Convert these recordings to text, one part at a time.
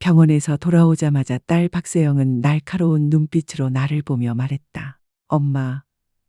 병원에서 돌아오자마자 딸 박세영은 날카로운 눈빛으로 나를 보며 말했다. 엄마,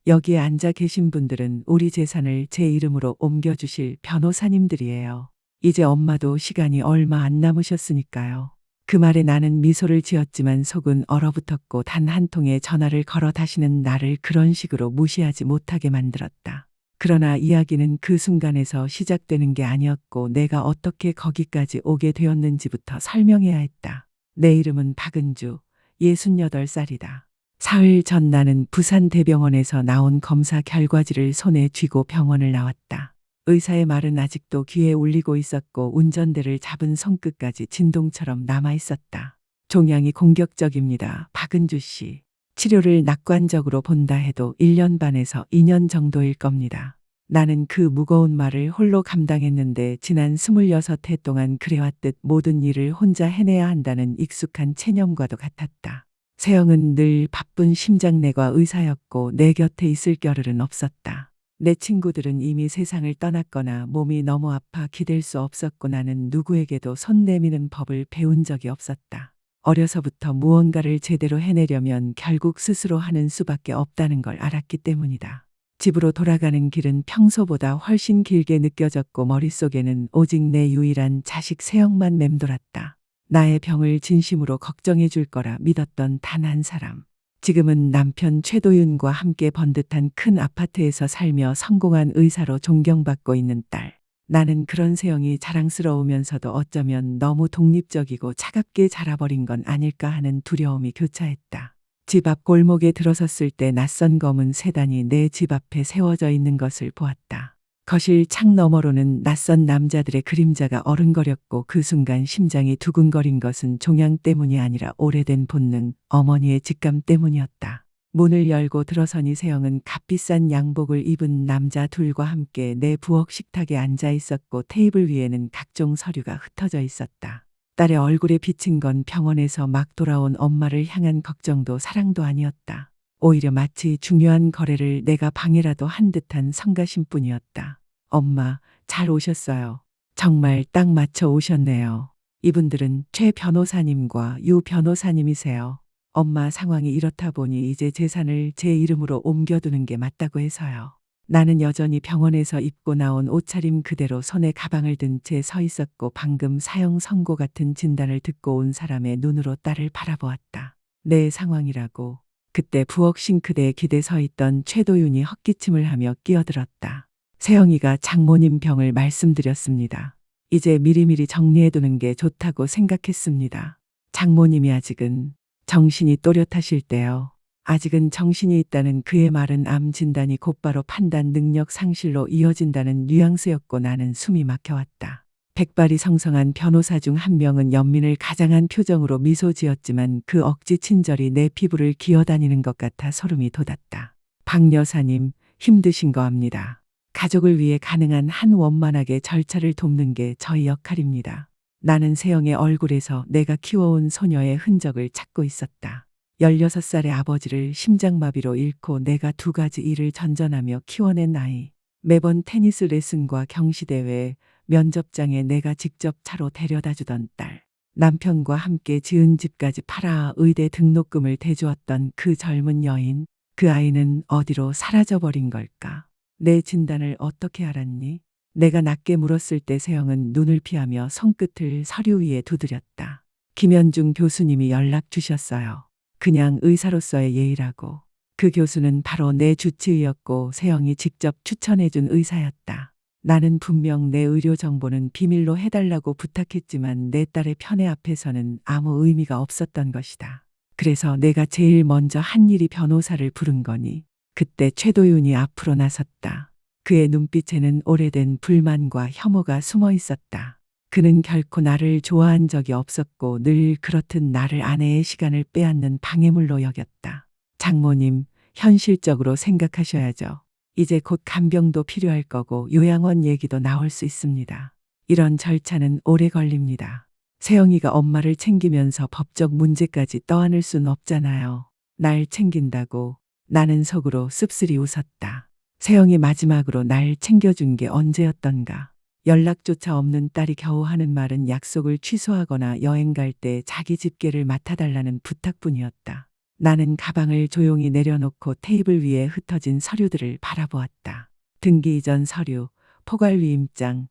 여기에 앉아 계신 분들은 우리 재산을 제 이름으로 옮겨주실 변호사님들이에요. 이제 엄마도 시간이 얼마 안 남으셨으니까요. 그 말에 나는 미소를 지었지만 속은 얼어붙었고 단 한 통의 전화를 걸어 다시는 나를 그런 식으로 무시하지 못하게 만들었다. 그러나 이야기는 그 순간에서 시작되는 게 아니었고 내가 어떻게 거기까지 오게 되었는지부터 설명해야 했다. 내 이름은 박은주, 68살이다. 사흘 전 나는 부산대병원에서 나온 검사 결과지를 손에 쥐고 병원을 나왔다. 의사의 말은 아직도 귀에 울리고 있었고 운전대를 잡은 손끝까지 진동처럼 남아 있었다. 종양이 공격적입니다. 박은주 씨. 치료를 낙관적으로 본다 해도 1년 반에서 2년 정도일 겁니다. 나는 그 무거운 말을 홀로 감당했는데 지난 26해 동안 그래왔듯 모든 일을 혼자 해내야 한다는 익숙한 체념과도 같았다. 세영은 늘 바쁜 심장내과 의사였고 내 곁에 있을 겨를은 없었다. 내 친구들은 이미 세상을 떠났거나 몸이 너무 아파 기댈 수 없었고 나는 누구에게도 손 내미는 법을 배운 적이 없었다. 어려서부터 무언가를 제대로 해내려면 결국 스스로 하는 수밖에 없다는 걸 알았기 때문이다. 집으로 돌아가는 길은 평소보다 훨씬 길게 느껴졌고 머릿속에는 오직 내 유일한 자식 세영만 맴돌았다. 나의 병을 진심으로 걱정해 줄 거라 믿었던 단 한 사람. 지금은 남편 최도윤과 함께 번듯한 큰 아파트에서 살며 성공한 의사로 존경받고 있는 딸. 나는 그런 세영이 자랑스러우면서도 어쩌면 너무 독립적이고 차갑게 자라버린 건 아닐까 하는 두려움이 교차했다. 집 앞 골목에 들어섰을 때 낯선 검은 세단이 내 집 앞에 세워져 있는 것을 보았다. 거실 창 너머로는 낯선 남자들의 그림자가 어른거렸고 그 순간 심장이 두근거린 것은 종양 때문이 아니라 오래된 본능, 어머니의 직감 때문이었다. 문을 열고 들어서니 세영은 값비싼 양복을 입은 남자 둘과 함께 내 부엌 식탁에 앉아 있었고 테이블 위에는 각종 서류가 흩어져 있었다. 딸의 얼굴에 비친 건 병원에서 막 돌아온 엄마를 향한 걱정도 사랑도 아니었다. 오히려 마치 중요한 거래를 내가 방해라도 한 듯한 성가심뿐이었다. 엄마, 잘 오셨어요. 정말 딱 맞춰 오셨네요. 이분들은 최 변호사님과 유 변호사님이세요. 엄마 상황이 이렇다 보니 이제 재산을 제 이름으로 옮겨두는 게 맞다고 해서요. 나는 여전히 병원에서 입고 나온 옷차림 그대로 손에 가방을 든 채 서 있었고 방금 사형 선고 같은 진단을 듣고 온 사람의 눈으로 딸을 바라보았다. 내 상황이라고. 그때 부엌 싱크대에 기대 서 있던 최도윤이 헛기침을 하며 끼어들었다. 세영이가 장모님 병을 말씀드렸습니다. 이제 미리미리 정리해두는 게 좋다고 생각했습니다. 장모님이 아직은 정신이 또렷하실 때요. 아직은 정신이 있다는 그의 말은 암 진단이 곧바로 판단 능력 상실로 이어진다는 뉘앙스였고 나는 숨이 막혀왔다. 백발이 성성한 변호사 중 한 명은 연민을 가장한 표정으로 미소 지었지만 그 억지 친절이 내 피부를 기어다니는 것 같아 소름이 돋았다. 박 여사님, 힘드신 거 압니다. 가족을 위해 가능한 한 원만하게 절차를 돕는 게 저희 역할입니다. 나는 세영의 얼굴에서 내가 키워온 소녀의 흔적을 찾고 있었다. 16살의 아버지를 심장마비로 잃고 내가 2가지 일을 전전하며 키워낸 아이. 매번 테니스 레슨과 경시대회, 면접장에 내가 직접 차로 데려다 주던 딸. 남편과 함께 지은 집까지 팔아 의대 등록금을 대주었던 그 젊은 여인. 그 아이는 어디로 사라져버린 걸까? 내 진단을 어떻게 알았니? 내가 낮게 물었을 때 세영은 눈을 피하며 손끝을 서류 위에 두드렸다. 김현중 교수님이 연락 주셨어요. 그냥 의사로서의 예의라고. 그 교수는 바로 내 주치의였고 세영이 직접 추천해준 의사였다. 나는 분명 내 의료 정보는 비밀로 해달라고 부탁했지만 내 딸의 편애 앞에서는 아무 의미가 없었던 것이다. 그래서 내가 제일 먼저 한 일이 변호사를 부른 거니. 그때 최도윤이 앞으로 나섰다. 그의 눈빛에는 오래된 불만과 혐오가 숨어 있었다. 그는 결코 나를 좋아한 적이 없었고 늘 그렇듯 나를 아내의 시간을 빼앗는 방해물로 여겼다. 장모님, 현실적으로 생각하셔야죠. 이제 곧 간병도 필요할 거고 요양원 얘기도 나올 수 있습니다. 이런 절차는 오래 걸립니다. 세영이가 엄마를 챙기면서 법적 문제까지 떠안을 순 없잖아요. 날 챙긴다고. 나는 속으로 씁쓸히 웃었다. 세영이 마지막으로 날 챙겨준 게 언제였던가. 연락조차 없는 딸이 겨우 하는 말은 약속을 취소하거나 여행 갈 때 자기 집게를 맡아달라는 부탁뿐이었다. 나는 가방을 조용히 내려놓고 테이블 위에 흩어진 서류들을 바라보았다. 등기 이전 서류, 포괄 위임장,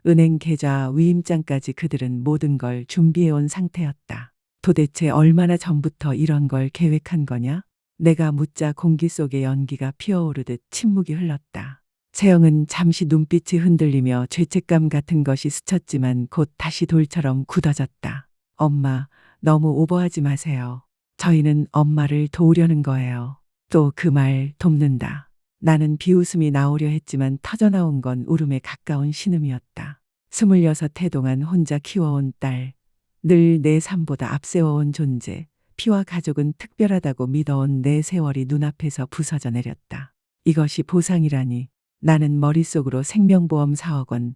은행 계좌 위임장까지 그들은 모든 걸 준비해온 상태였다. 도대체 얼마나 전부터 이런 걸 계획한 거냐? 내가 묻자 공기 속에 연기가 피어오르듯 침묵이 흘렀다. 세영은 잠시 눈빛이 흔들리며 죄책감 같은 것이 스쳤지만 곧 다시 돌처럼 굳어졌다. 엄마, 너무 오버하지 마세요. 저희는 엄마를 도우려는 거예요. 또 그 말 돕는다. 나는 비웃음이 나오려 했지만 터져나온 건 울음에 가까운 신음이었다. 26해 동안 혼자 키워온 딸, 늘 내 삶보다 앞세워온 존재, 피와 가족은 특별하다고 믿어온 내 세월이 눈앞에서 부서져 내렸다. 이것이 보상이라니. 나는 머릿속으로 생명보험 4억 원,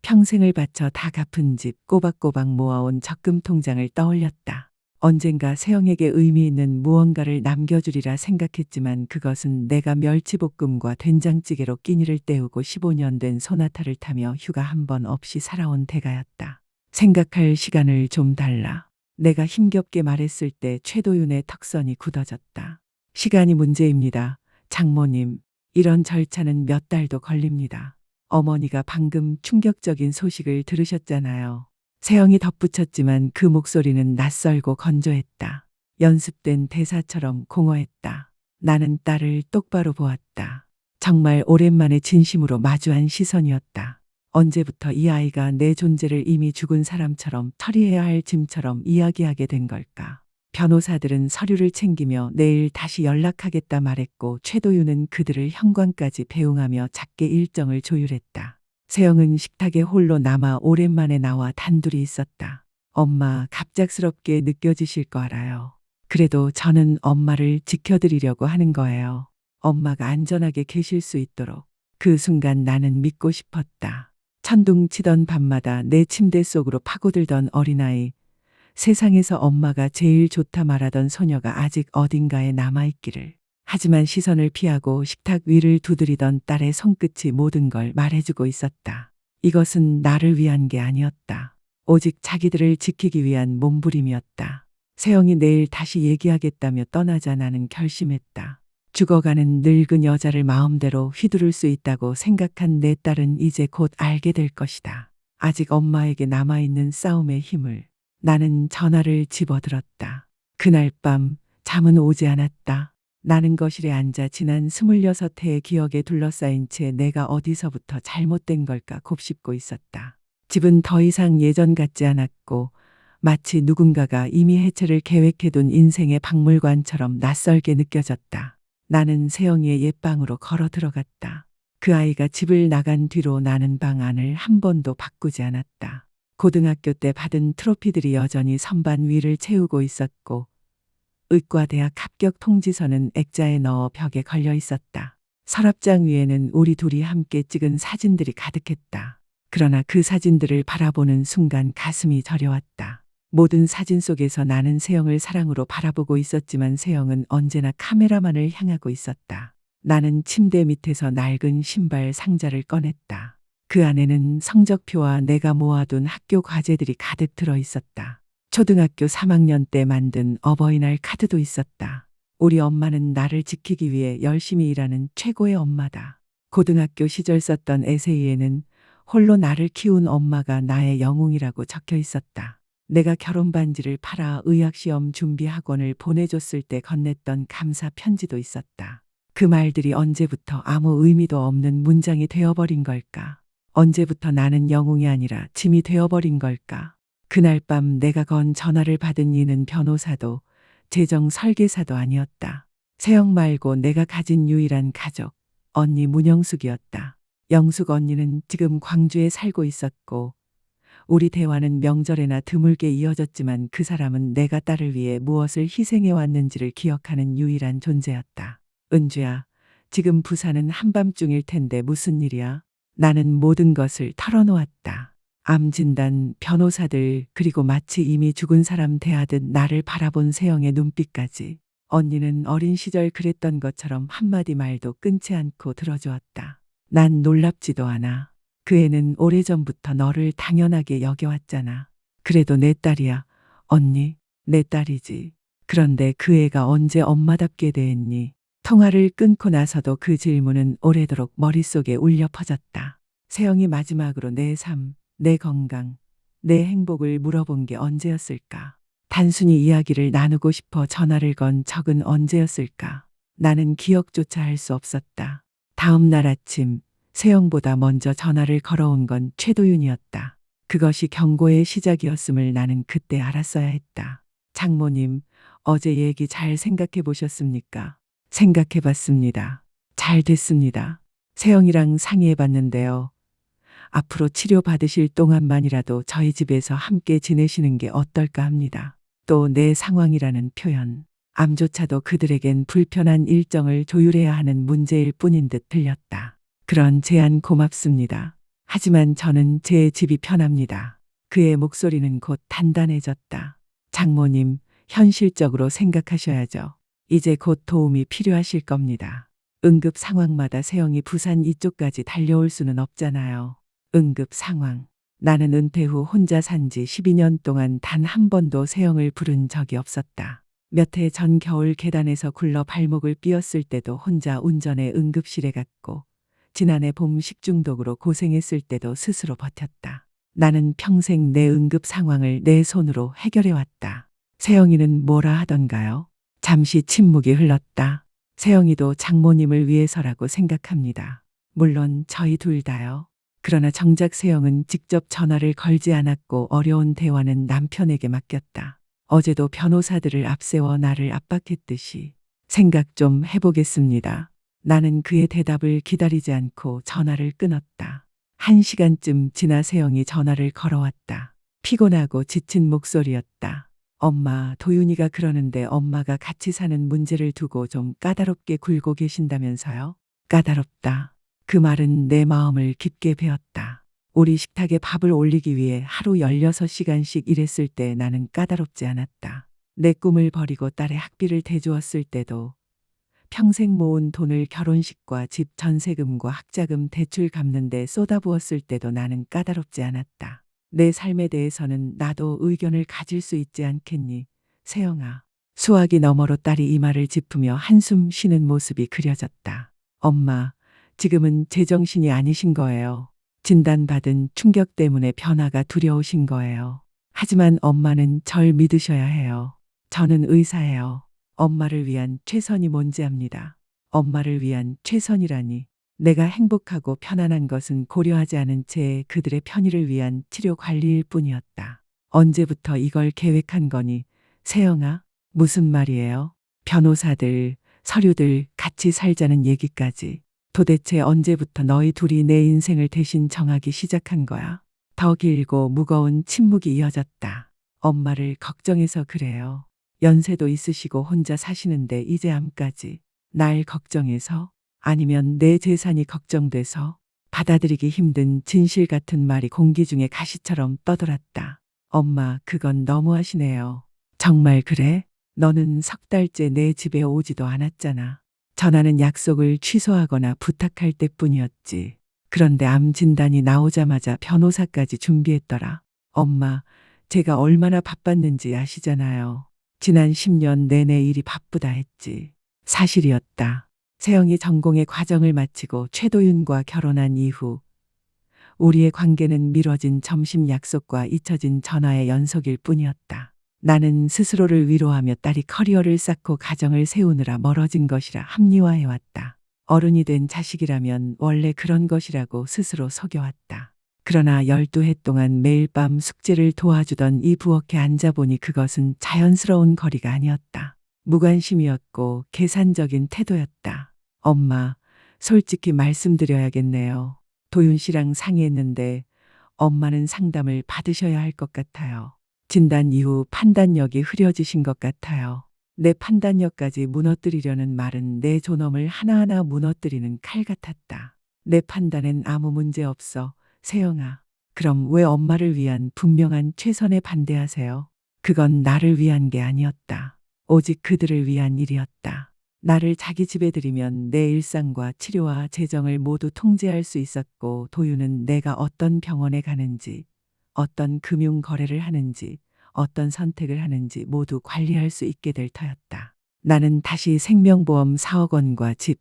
평생을 바쳐 다 갚은 집, 꼬박꼬박 모아온 적금 통장을 떠올렸다. 언젠가 세영에게 의미 있는 무언가를 남겨주리라 생각했지만 그것은 내가 멸치볶음과 된장찌개로 끼니를 때우고 15년 된 소나타를 타며 휴가 한 번 없이 살아온 대가였다. 생각할 시간을 좀 달라. 내가 힘겹게 말했을 때 최도윤의 턱선이 굳어졌다. 시간이 문제입니다. 장모님, 이런 절차는 몇 달도 걸립니다. 어머니가 방금 충격적인 소식을 들으셨잖아요. 세영이 덧붙였지만 그 목소리는 낯설고 건조했다. 연습된 대사처럼 공허했다. 나는 딸을 똑바로 보았다. 정말 오랜만에 진심으로 마주한 시선이었다. 언제부터 이 아이가 내 존재를 이미 죽은 사람처럼 처리해야 할 짐처럼 이야기하게 된 걸까? 변호사들은 서류를 챙기며 내일 다시 연락하겠다 말했고 최도윤은 그들을 현관까지 배웅하며 작게 일정을 조율했다. 세영은 식탁에 홀로 남아 오랜만에 나와 단둘이 있었다. 엄마, 갑작스럽게 느껴지실 거 알아요. 그래도 저는 엄마를 지켜드리려고 하는 거예요. 엄마가 안전하게 계실 수 있도록. 그 순간 나는 믿고 싶었다. 천둥치던 밤마다 내 침대 속으로 파고들던 어린아이. 세상에서 엄마가 제일 좋다 말하던 소녀가 아직 어딘가에 남아있기를. 하지만 시선을 피하고 식탁 위를 두드리던 딸의 손끝이 모든 걸 말해주고 있었다. 이것은 나를 위한 게 아니었다. 오직 자기들을 지키기 위한 몸부림이었다. 세영이 내일 다시 얘기하겠다며 떠나자 나는 결심했다. 죽어가는 늙은 여자를 마음대로 휘두를 수 있다고 생각한 내 딸은 이제 곧 알게 될 것이다. 아직 엄마에게 남아있는 싸움의 힘을. 나는 전화를 집어들었다. 그날 밤 잠은 오지 않았다. 나는 거실에 앉아 지난 26해의 기억에 둘러싸인 채 내가 어디서부터 잘못된 걸까 곱씹고 있었다. 집은 더 이상 예전 같지 않았고 마치 누군가가 이미 해체를 계획해둔 인생의 박물관처럼 낯설게 느껴졌다. 나는 세영이의 옛방으로 걸어 들어갔다. 그 아이가 집을 나간 뒤로 나는 방 안을 한 번도 바꾸지 않았다. 고등학교 때 받은 트로피들이 여전히 선반 위를 채우고 있었고 의과대학 합격 통지서는 액자에 넣어 벽에 걸려 있었다. 서랍장 위에는 우리 둘이 함께 찍은 사진들이 가득했다. 그러나 그 사진들을 바라보는 순간 가슴이 저려왔다. 모든 사진 속에서 나는 세영을 사랑으로 바라보고 있었지만 세영은 언제나 카메라만을 향하고 있었다. 나는 침대 밑에서 낡은 신발 상자를 꺼냈다. 그 안에는 성적표와 내가 모아둔 학교 과제들이 가득 들어 있었다. 초등학교 3학년 때 만든 어버이날 카드도 있었다. 우리 엄마는 나를 지키기 위해 열심히 일하는 최고의 엄마다. 고등학교 시절 썼던 에세이에는 홀로 나를 키운 엄마가 나의 영웅이라고 적혀 있었다. 내가 결혼 반지를 팔아 의학시험 준비 학원을 보내줬을 때 건넸던 감사 편지도 있었다. 그 말들이 언제부터 아무 의미도 없는 문장이 되어버린 걸까? 언제부터 나는 영웅이 아니라 짐이 되어버린 걸까? 그날 밤 내가 건 전화를 받은 이는 변호사도 재정 설계사도 아니었다. 세영 말고 내가 가진 유일한 가족, 언니 문영숙이었다. 영숙 언니는 지금 광주에 살고 있었고 우리 대화는 명절에나 드물게 이어졌지만 그 사람은 내가 딸을 위해 무엇을 희생해 왔는지를 기억하는 유일한 존재였다. 은주야, 지금 부산은 한밤중일 텐데 무슨 일이야? 나는 모든 것을 털어놓았다. 암 진단, 변호사들, 그리고 마치 이미 죽은 사람 대하듯 나를 바라본 세영의 눈빛까지. 언니는 어린 시절 그랬던 것처럼 한마디 말도 끊지 않고 들어주었다. 난 놀랍지도 않아. 그 애는 오래전부터 너를 당연하게 여겨왔잖아. 그래도 내 딸이야. 언니, 내 딸이지. 그런데 그 애가 언제 엄마답게 대했니? 통화를 끊고 나서도 그 질문은 오래도록 머릿속에 울려 퍼졌다. 세영이 마지막으로 내 삶, 내 건강, 내 행복을 물어본 게 언제였을까? 단순히 이야기를 나누고 싶어 전화를 건 적은 언제였을까? 나는 기억조차 할 수 없었다. 다음 날 아침, 세영보다 먼저 전화를 걸어온 건 최도윤이었다. 그것이 경고의 시작이었음을 나는 그때 알았어야 했다. 장모님, 어제 얘기 잘 생각해 보셨습니까? 생각해 봤습니다. 잘 됐습니다. 세영이랑 상의해 봤는데요. 앞으로 치료받으실 동안만이라도 저희 집에서 함께 지내시는 게 어떨까 합니다. 또 내 상황이라는 표현, 암조차도 그들에겐 불편한 일정을 조율해야 하는 문제일 뿐인 듯 들렸다. 그런 제안 고맙습니다. 하지만 저는 제 집이 편합니다. 그의 목소리는 곧 단단해졌다. 장모님, 현실적으로 생각하셔야죠. 이제 곧 도움이 필요하실 겁니다. 응급 상황마다 세영이 부산 이쪽까지 달려올 수는 없잖아요. 응급 상황. 나는 은퇴 후 혼자 산 지 12년 동안 단 한 번도 세영을 부른 적이 없었다. 몇 해 전 겨울 계단에서 굴러 발목을 삐었을 때도 혼자 운전해 응급실에 갔고, 지난해 봄 식중독으로 고생했을 때도 스스로 버텼다. 나는 평생 내 응급 상황을 내 손으로 해결해왔다. 세영이는 뭐라 하던가요? 잠시 침묵이 흘렀다. 세영이도 장모님을 위해서라고 생각합니다. 물론 저희 둘 다요. 그러나 정작 세영은 직접 전화를 걸지 않았고 어려운 대화는 남편에게 맡겼다. 어제도 변호사들을 앞세워 나를 압박했듯이 생각 좀 해보겠습니다. 나는 그의 대답을 기다리지 않고 전화를 끊었다. 1시간쯤 지나 세영이 전화를 걸어왔다. 피곤하고 지친 목소리였다. 엄마, 도윤이가 그러는데 엄마가 같이 사는 문제를 두고 좀 까다롭게 굴고 계신다면서요? 까다롭다. 그 말은 내 마음을 깊게 베었다. 우리 식탁에 밥을 올리기 위해 하루 16시간씩 일했을 때 나는 까다롭지 않았다. 내 꿈을 버리고 딸의 학비를 대주었을 때도, 평생 모은 돈을 결혼식과 집 전세금과 학자금 대출 갚는 데 쏟아부었을 때도 나는 까다롭지 않았다. 내 삶에 대해서는 나도 의견을 가질 수 있지 않겠니? 세영아. 수화기 너머로 딸이 이 말을 짚으며 한숨 쉬는 모습이 그려졌다. 엄마, 지금은 제정신이 아니신 거예요. 진단받은 충격 때문에 변화가 두려우신 거예요. 하지만 엄마는 절 믿으셔야 해요. 저는 의사예요. 엄마를 위한 최선이 뭔지 압니다. 엄마를 위한 최선이라니. 내가 행복하고 편안한 것은 고려하지 않은 채 그들의 편의를 위한 치료 관리일 뿐이었다. 언제부터 이걸 계획한 거니? 세영아, 무슨 말이에요? 변호사들, 서류들, 같이 살자는 얘기까지. 도대체 언제부터 너희 둘이 내 인생을 대신 정하기 시작한 거야? 더 길고 무거운 침묵이 이어졌다. 엄마를 걱정해서 그래요. 연세도 있으시고 혼자 사시는데 이제 암까지. 날 걱정해서? 아니면 내 재산이 걱정돼서? 받아들이기 힘든 진실 같은 말이 공기 중에 가시처럼 떠돌았다. 엄마, 그건 너무하시네요. 정말 그래? 너는 석 달째 내 집에 오지도 않았잖아. 전화는 약속을 취소하거나 부탁할 때뿐이었지. 그런데 암 진단이 나오자마자 변호사까지 준비했더라. 엄마, 제가 얼마나 바빴는지 아시잖아요. 지난 10년 내내 일이 바쁘다 했지. 사실이었다. 세영이 전공의 과정을 마치고 최도윤과 결혼한 이후 우리의 관계는 미뤄진 점심 약속과 잊혀진 전화의 연속일 뿐이었다. 나는 스스로를 위로하며 딸이 커리어를 쌓고 가정을 세우느라 멀어진 것이라 합리화해왔다. 어른이 된 자식이라면 원래 그런 것이라고 스스로 속여왔다. 그러나 12해 동안 매일 밤 숙제를 도와주던 이 부엌에 앉아보니 그것은 자연스러운 거리가 아니었다. 무관심이었고 계산적인 태도였다. 엄마, 솔직히 말씀드려야겠네요. 도윤 씨랑 상의했는데 엄마는 상담을 받으셔야 할 것 같아요. 진단 이후 판단력이 흐려지신 것 같아요. 내 판단력까지 무너뜨리려는 말은 내 존엄을 하나하나 무너뜨리는 칼 같았다. 내 판단엔 아무 문제 없어. 세영아, 그럼 왜 엄마를 위한 분명한 최선에 반대하세요? 그건 나를 위한 게 아니었다. 오직 그들을 위한 일이었다. 나를 자기 집에 들이면 내 일상과 치료와 재정을 모두 통제할 수 있었고 도윤은 내가 어떤 병원에 가는지, 어떤 금융 거래를 하는지, 어떤 선택을 하는지 모두 관리할 수 있게 될 터였다. 나는 다시 생명보험 4억 원과 집,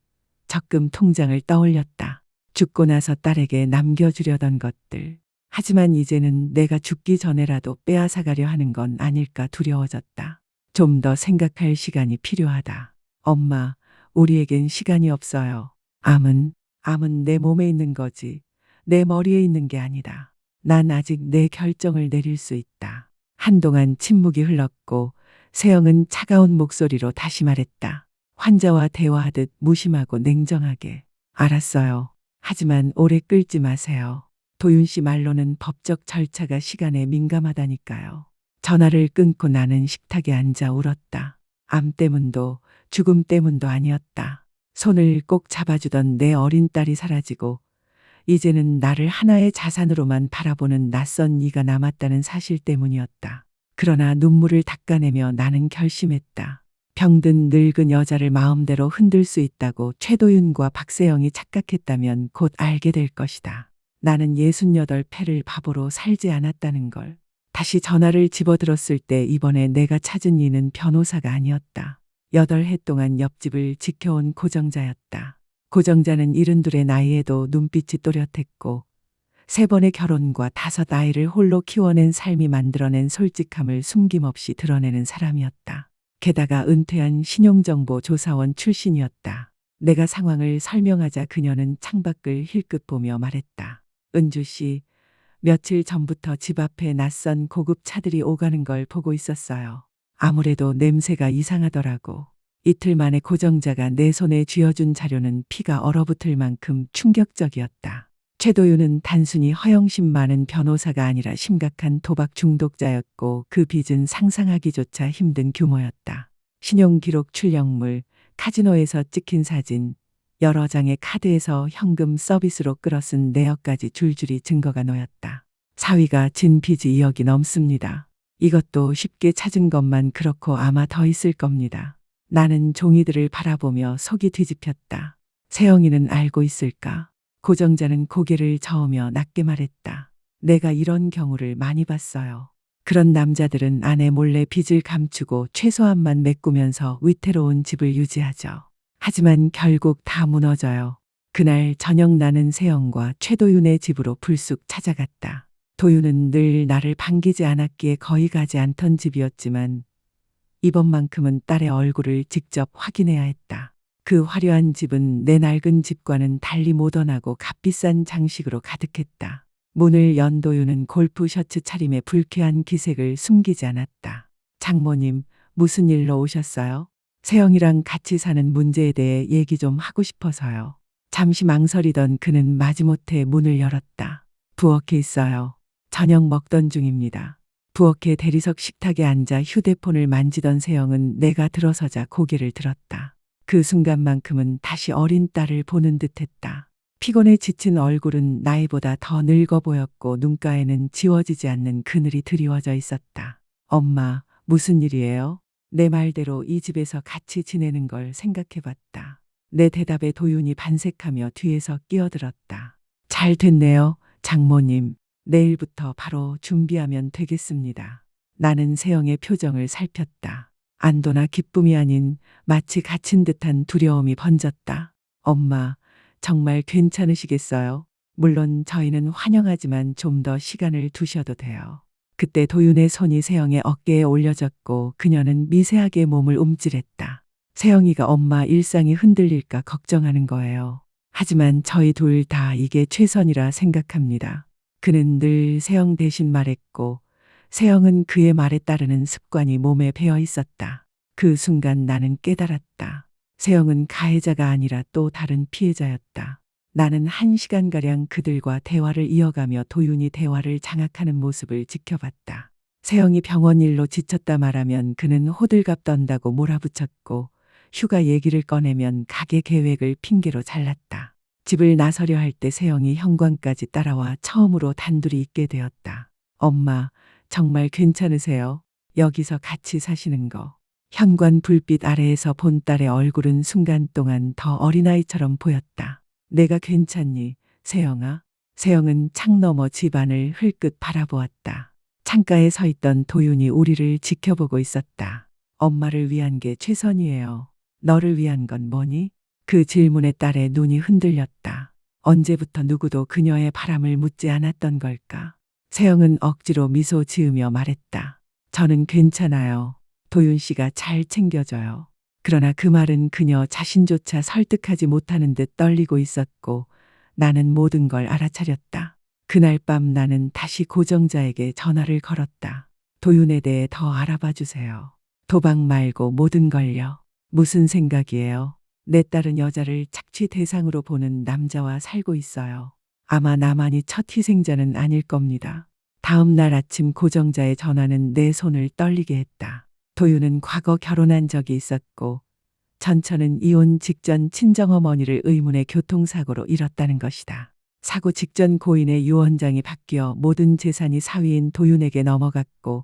적금 통장을 떠올렸다. 죽고 나서 딸에게 남겨주려던 것들. 하지만 이제는 내가 죽기 전에라도 빼앗아가려 하는 건 아닐까 두려워졌다. 좀 더 생각할 시간이 필요하다. 엄마, 우리에겐 시간이 없어요. 암은 내 몸에 있는 거지. 내 머리에 있는 게 아니다. 난 아직 내 결정을 내릴 수 있다. 한동안 침묵이 흘렀고 세영은 차가운 목소리로 다시 말했다. 환자와 대화하듯 무심하고 냉정하게. 알았어요. 하지만 오래 끌지 마세요. 도윤 씨 말로는 법적 절차가 시간에 민감하다니까요. 전화를 끊고 나는 식탁에 앉아 울었다. 암 때문도 죽음 때문도 아니었다. 손을 꼭 잡아주던 내 어린 딸이 사라지고 이제는 나를 하나의 자산으로만 바라보는 낯선 이가 남았다는 사실 때문이었다. 그러나 눈물을 닦아내며 나는 결심했다. 병든 늙은 여자를 마음대로 흔들 수 있다고 최도윤과 박세영이 착각했다면 곧 알게 될 것이다. 나는 68패를 바보로 살지 않았다는 걸. 다시 전화를 집어들었을 때 이번에 내가 찾은 이는 변호사가 아니었다. 8해 동안 옆집을 지켜온 고정자였다. 고정자는 72의 나이에도 눈빛이 또렷했고 3번의 결혼과 5 아이를 홀로 키워낸 삶이 만들어낸 솔직함을 숨김없이 드러내는 사람이었다. 게다가 은퇴한 신용정보 조사원 출신이었다. 내가 상황을 설명하자 그녀는 창밖을 힐끗 보며 말했다. 은주 씨, 며칠 전부터 집 앞에 낯선 고급 차들이 오가는 걸 보고 있었어요. 아무래도 냄새가 이상하더라고. 이틀 만에 고정자가 내 손에 쥐어준 자료는 피가 얼어붙을 만큼 충격적이었다. 최도윤은 단순히 허영심 많은 변호사가 아니라 심각한 도박 중독자였고 그 빚은 상상하기조차 힘든 규모였다. 신용기록 출력물, 카지노에서 찍힌 사진, 여러 장의 카드에서 현금 서비스로 끌어쓴 내역까지 줄줄이 증거가 놓였다. 사위가 진 빚이 2억이 넘습니다. 이것도 쉽게 찾은 것만 그렇고 아마 더 있을 겁니다. 나는 종이들을 바라보며 속이 뒤집혔다. 세영이는 알고 있을까? 고정자는 고개를 저으며 낮게 말했다. 내가 이런 경우를 많이 봤어요. 그런 남자들은 아내 몰래 빚을 감추고 최소한만 메꾸면서 위태로운 집을 유지하죠. 하지만 결국 다 무너져요. 그날 저녁 나는 세영과 최도윤의 집으로 불쑥 찾아갔다. 도윤은 늘 나를 반기지 않았기에 거의 가지 않던 집이었지만 이번만큼은 딸의 얼굴을 직접 확인해야 했다. 그 화려한 집은 내 낡은 집과는 달리 모던하고 값비싼 장식으로 가득했다. 문을 연 도윤은 골프 셔츠 차림의 불쾌한 기색을 숨기지 않았다. 장모님, 무슨 일로 오셨어요? 세영이랑 같이 사는 문제에 대해 얘기 좀 하고 싶어서요. 잠시 망설이던 그는 마지못해 문을 열었다. 부엌에 있어요. 저녁 먹던 중입니다. 부엌의 대리석 식탁에 앉아 휴대폰을 만지던 세영은 내가 들어서자 고개를 들었다. 그 순간만큼은 다시 어린 딸을 보는 듯했다. 피곤에 지친 얼굴은 나이보다 더 늙어 보였고 눈가에는 지워지지 않는 그늘이 드리워져 있었다. 엄마, 무슨 일이에요? 내 말대로 이 집에서 같이 지내는 걸 생각해봤다. 내 대답에 도윤이 반색하며 뒤에서 끼어들었다. 잘 됐네요, 장모님. 내일부터 바로 준비하면 되겠습니다. 나는 세영의 표정을 살폈다. 안도나 기쁨이 아닌 마치 갇힌 듯한 두려움이 번졌다. 엄마, 정말 괜찮으시겠어요? 물론 저희는 환영하지만 좀 더 시간을 두셔도 돼요. 그때 도윤의 손이 세영의 어깨에 올려졌고 그녀는 미세하게 몸을 움찔했다. 세영이가 엄마 일상이 흔들릴까 걱정하는 거예요. 하지만 저희 둘 다 이게 최선이라 생각합니다. 그는 늘 세영 대신 말했고 세영은 그의 말에 따르는 습관이 몸에 배어 있었다. 그 순간 나는 깨달았다. 세영은 가해자가 아니라 또 다른 피해자였다. 나는 1시간가량 그들과 대화를 이어가며 도윤이 대화를 장악하는 모습을 지켜봤다. 세영이 병원 일로 지쳤다 말하면 그는 호들갑 떤다고 몰아붙였고 휴가 얘기를 꺼내면 가게 계획을 핑계로 잘랐다. 집을 나서려 할 때 세영이 현관까지 따라와 처음으로 단둘이 있게 되었다. 엄마, 정말 괜찮으세요? 여기서 같이 사시는 거. 현관 불빛 아래에서 본 딸의 얼굴은 순간 동안 더 어린아이처럼 보였다. 내가 괜찮니, 세영아? 세영은 창 너머 집안을 흘끗 바라보았다. 창가에 서 있던 도윤이 우리를 지켜보고 있었다. 엄마를 위한 게 최선이에요. 너를 위한 건 뭐니? 그 질문에 딸의 눈이 흔들렸다. 언제부터 누구도 그녀의 바람을 묻지 않았던 걸까? 세영은 억지로 미소 지으며 말했다. 저는 괜찮아요. 도윤 씨가 잘 챙겨줘요. 그러나 그 말은 그녀 자신조차 설득하지 못하는 듯 떨리고 있었고 나는 모든 걸 알아차렸다. 그날 밤 나는 다시 고정자에게 전화를 걸었다. 도윤에 대해 더 알아봐 주세요. 도박 말고 모든 걸요. 무슨 생각이에요? 내 딸은 여자를 착취 대상으로 보는 남자와 살고 있어요. 아마 나만이 첫 희생자는 아닐 겁니다. 다음 날 아침 고정자의 전화는 내 손을 떨리게 했다. 도윤은 과거 결혼한 적이 있었고 전처는 이혼 직전 친정어머니를 의문의 교통사고로 잃었다는 것이다. 사고 직전 고인의 유언장이 바뀌어 모든 재산이 사위인 도윤에게 넘어갔고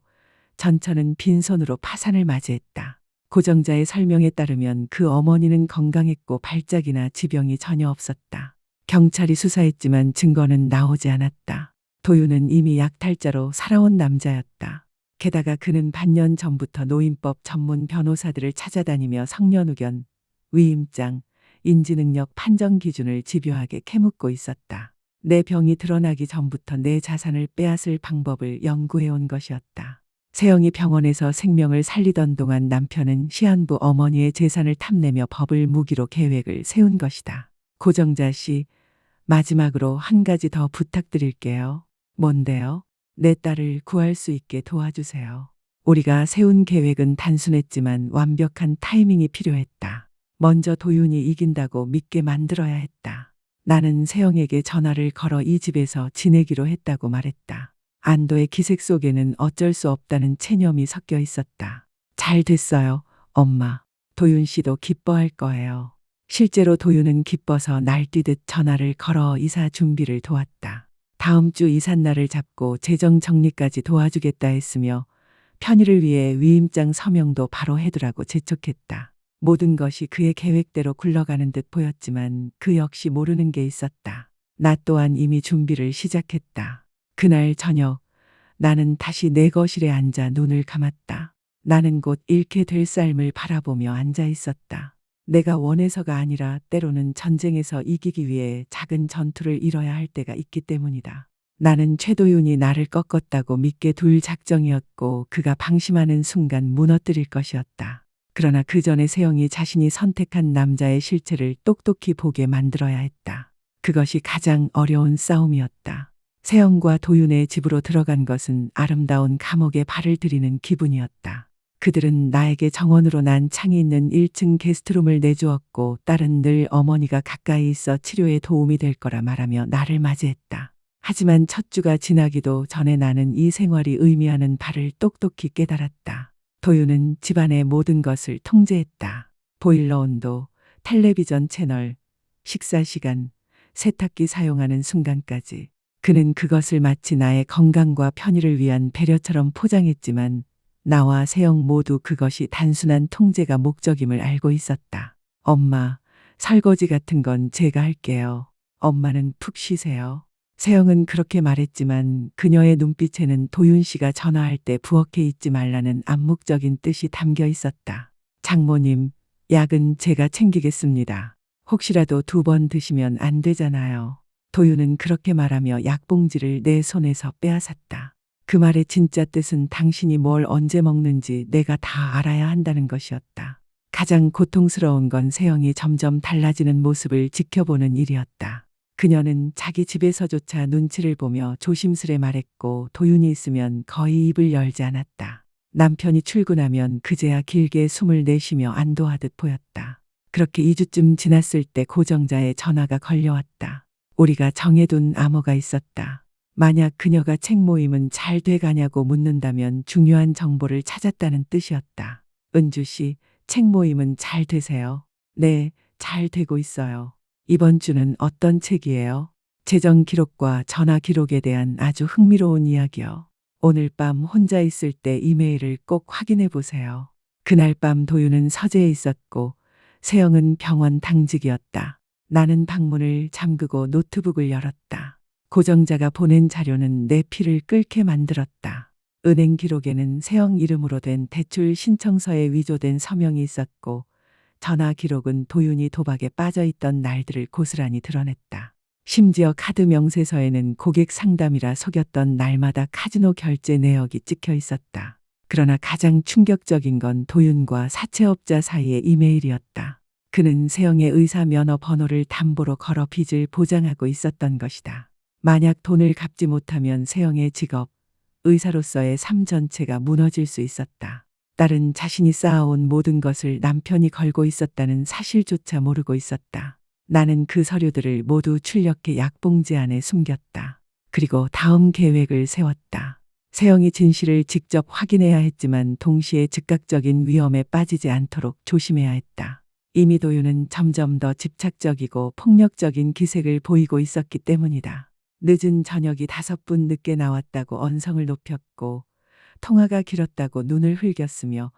전처는 빈손으로 파산을 맞이했다. 고정자의 설명에 따르면 그 어머니는 건강했고 발작이나 지병이 전혀 없었다. 경찰이 수사했지만 증거는 나오지 않았다. 도윤은 이미 약탈자로 살아온 남자였다. 게다가 그는 반년 전부터 노인법 전문 변호사들을 찾아다니며 성년후견, 위임장, 인지능력 판정 기준을 집요하게 캐묻고 있었다. 내 병이 드러나기 전부터 내 자산을 빼앗을 방법을 연구해온 것이었다. 세영이 병원에서 생명을 살리던 동안 남편은 시한부 어머니의 재산을 탐내며 법을 무기로 계획을 세운 것이다. 고정자 씨, 마지막으로 한 가지 더 부탁드릴게요. 뭔데요? 내 딸을 구할 수 있게 도와주세요. 우리가 세운 계획은 단순했지만 완벽한 타이밍이 필요했다. 먼저 도윤이 이긴다고 믿게 만들어야 했다. 나는 세영에게 전화를 걸어 이 집에서 지내기로 했다고 말했다. 안도의 기색 속에는 어쩔 수 없다는 체념이 섞여 있었다. 잘 됐어요, 엄마. 도윤 씨도 기뻐할 거예요. 실제로 도윤은 기뻐서 날뛰듯 전화를 걸어 이사 준비를 도왔다. 다음 주 이삿날을 잡고 재정 정리까지 도와주겠다 했으며 편의를 위해 위임장 서명도 바로 해두라고 재촉했다. 모든 것이 그의 계획대로 굴러가는 듯 보였지만 그 역시 모르는 게 있었다. 나 또한 이미 준비를 시작했다. 그날 저녁 나는 다시 내 거실에 앉아 눈을 감았다. 나는 곧 잃게 될 삶을 바라보며 앉아 있었다. 내가 원해서가 아니라 때로는 전쟁에서 이기기 위해 작은 전투를 이뤄야 할 때가 있기 때문이다. 나는 최도윤이 나를 꺾었다고 믿게 둘 작정이었고 그가 방심하는 순간 무너뜨릴 것이었다. 그러나 그 전에 세영이 자신이 선택한 남자의 실체를 똑똑히 보게 만들어야 했다. 그것이 가장 어려운 싸움이었다. 세영과 도윤의 집으로 들어간 것은 아름다운 감옥에 발을 들이는 기분이었다. 그들은 나에게 정원으로 난 창이 있는 1층 게스트룸을 내주었고 딸은 늘 어머니가 가까이 있어 치료에 도움이 될 거라 말하며 나를 맞이했다. 하지만 첫 주가 지나기도 전에 나는 이 생활이 의미하는 바를 똑똑히 깨달았다. 도윤은 집안의 모든 것을 통제했다. 보일러 온도, 텔레비전 채널, 식사 시간, 세탁기 사용하는 순간까지. 그는 그것을 마치 나의 건강과 편의를 위한 배려처럼 포장했지만 나와 세영 모두 그것이 단순한 통제가 목적임을 알고 있었다. 엄마, 설거지 같은 건 제가 할게요. 엄마는 푹 쉬세요. 세영은 그렇게 말했지만 그녀의 눈빛에는 도윤 씨가 전화할 때 부엌에 있지 말라는 암묵적인 뜻이 담겨 있었다. 장모님, 약은 제가 챙기겠습니다. 혹시라도 2번 드시면 안 되잖아요. 도윤은 그렇게 말하며 약봉지를 내 손에서 빼앗았다. 그 말의 진짜 뜻은 당신이 뭘 언제 먹는지 내가 다 알아야 한다는 것이었다. 가장 고통스러운 건 세영이 점점 달라지는 모습을 지켜보는 일이었다. 그녀는 자기 집에서조차 눈치를 보며 조심스레 말했고 도윤이 있으면 거의 입을 열지 않았다. 남편이 출근하면 그제야 길게 숨을 내쉬며 안도하듯 보였다. 그렇게 2주쯤 지났을 때 고정자의 전화가 걸려왔다. 우리가 정해둔 암호가 있었다. 만약 그녀가 책 모임은 잘 돼가냐고 묻는다면 중요한 정보를 찾았다는 뜻이었다. 은주 씨, 책 모임은 잘 되세요? 네, 잘 되고 있어요. 이번 주는 어떤 책이에요? 재정 기록과 전화 기록에 대한 아주 흥미로운 이야기요. 오늘 밤 혼자 있을 때 이메일을 꼭 확인해 보세요. 그날 밤 도윤은 서재에 있었고 세영은 병원 당직이었다. 나는 방문을 잠그고 노트북을 열었다. 고정자가 보낸 자료는 내 피를 끓게 만들었다. 은행 기록에는 세영 이름으로 된 대출 신청서에 위조된 서명이 있었고 전화 기록은 도윤이 도박에 빠져 있던 날들을 고스란히 드러냈다. 심지어 카드 명세서에는 고객 상담이라 속였던 날마다 카지노 결제 내역이 찍혀 있었다. 그러나 가장 충격적인 건 도윤과 사채업자 사이의 이메일이었다. 그는 세영의 의사 면허 번호를 담보로 걸어 빚을 보장하고 있었던 것이다. 만약 돈을 갚지 못하면 세영의 직업, 의사로서의 삶 전체가 무너질 수 있었다. 딸은 자신이 쌓아온 모든 것을 남편이 걸고 있었다는 사실조차 모르고 있었다. 나는 그 서류들을 모두 출력해 약봉지 안에 숨겼다. 그리고 다음 계획을 세웠다. 세영이 진실을 직접 확인해야 했지만 동시에 즉각적인 위험에 빠지지 않도록 조심해야 했다. 이미 도윤은 점점 더 집착적이고 폭력적인 기색을 보이고 있었기 때문이다. 늦은 저녁이 5분 늦게 나왔다고 언성을 높였고 통화가 길었다고 눈을 흘겼으며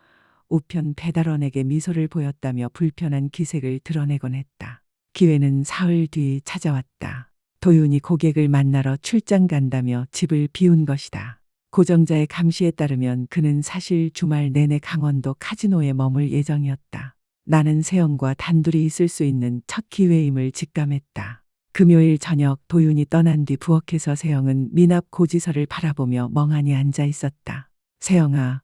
우편 배달원에게 미소를 보였다며 불편한 기색을 드러내곤 했다. 기회는 사흘 뒤 찾아왔다. 도윤이 고객을 만나러 출장 간다며 집을 비운 것이다. 고정자의 감시에 따르면 그는 사실 주말 내내 강원도 카지노에 머물 예정이었다. 나는 세영과 단둘이 있을 수 있는 첫 기회임을 직감했다. 금요일 저녁 도윤이 떠난 뒤 부엌에서 세영은 미납 고지서를 바라보며 멍하니 앉아 있었다. 세영아,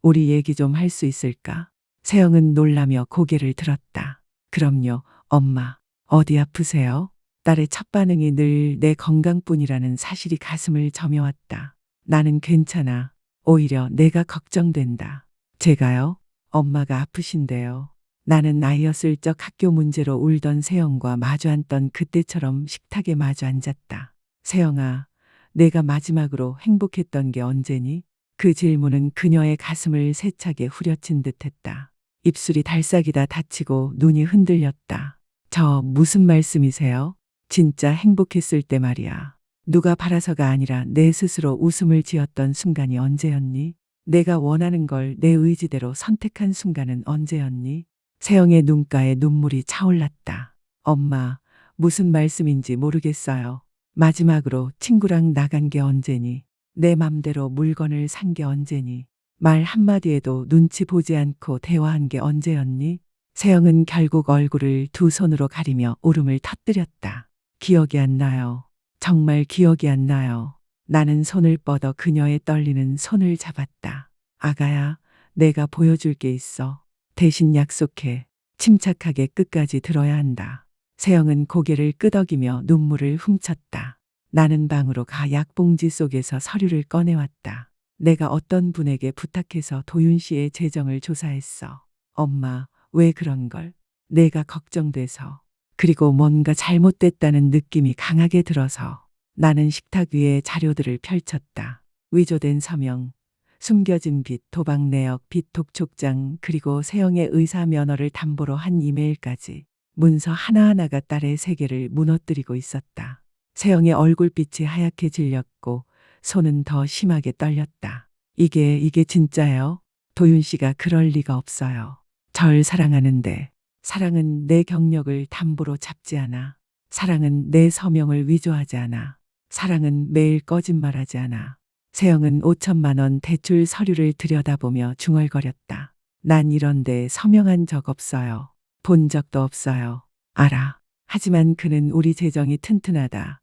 우리 얘기 좀 할 수 있을까? 세영은 놀라며 고개를 들었다. 그럼요, 엄마. 어디 아프세요? 딸의 첫 반응이 늘 내 건강뿐이라는 사실이 가슴을 저며왔다. 나는 괜찮아. 오히려 내가 걱정된다. 제가요? 엄마가 아프신데요. 나는 아이였을 적 학교 문제로 울던 세영과 마주 앉던 그때처럼 식탁에 마주 앉았다. 세영아, 내가 마지막으로 행복했던 게 언제니? 그 질문은 그녀의 가슴을 세차게 후려친 듯했다. 입술이 달싹이다 닫히고 눈이 흔들렸다. 저 무슨 말씀이세요? 진짜 행복했을 때 말이야. 누가 바라서가 아니라 내 스스로 웃음을 지었던 순간이 언제였니? 내가 원하는 걸 내 의지대로 선택한 순간은 언제였니? 세영의 눈가에 눈물이 차올랐다. 엄마, 무슨 말씀인지 모르겠어요. 마지막으로 친구랑 나간 게 언제니? 내 맘대로 물건을 산 게 언제니? 말 한마디에도 눈치 보지 않고 대화한 게 언제였니? 세영은 결국 얼굴을 두 손으로 가리며 울음을 터뜨렸다. 기억이 안 나요. 정말 기억이 안 나요. 나는 손을 뻗어 그녀의 떨리는 손을 잡았다. 아가야, 내가 보여줄 게 있어. 대신 약속해. 침착하게 끝까지 들어야 한다. 세영은 고개를 끄덕이며 눈물을 훔쳤다. 나는 방으로 가 약봉지 속에서 서류를 꺼내왔다. 내가 어떤 분에게 부탁해서 도윤 씨의 재정을 조사했어. 엄마, 왜 그런 걸? 내가 걱정돼서. 그리고 뭔가 잘못됐다는 느낌이 강하게 들어서. 나는 식탁 위에 자료들을 펼쳤다. 위조된 서명, 숨겨진 빚, 도박 내역, 빚 독촉장, 그리고 세영의 의사 면허를 담보로 한 이메일까지. 문서 하나하나가 딸의 세계를 무너뜨리고 있었다. 세영의 얼굴빛이 하얗게 질렸고 손은 더 심하게 떨렸다. 이게 진짜예요? 도윤 씨가 그럴 리가 없어요. 절 사랑하는데 사랑은 내 경력을 담보로 잡지 않아. 사랑은 내 서명을 위조하지 않아. 사랑은 매일 거짓말하지 않아. 세영은 5천만 원 대출 서류를 들여다보며 중얼거렸다. 난 이런데 서명한 적 없어요. 본 적도 없어요. 알아. 하지만 그는 우리 재정이 튼튼하다.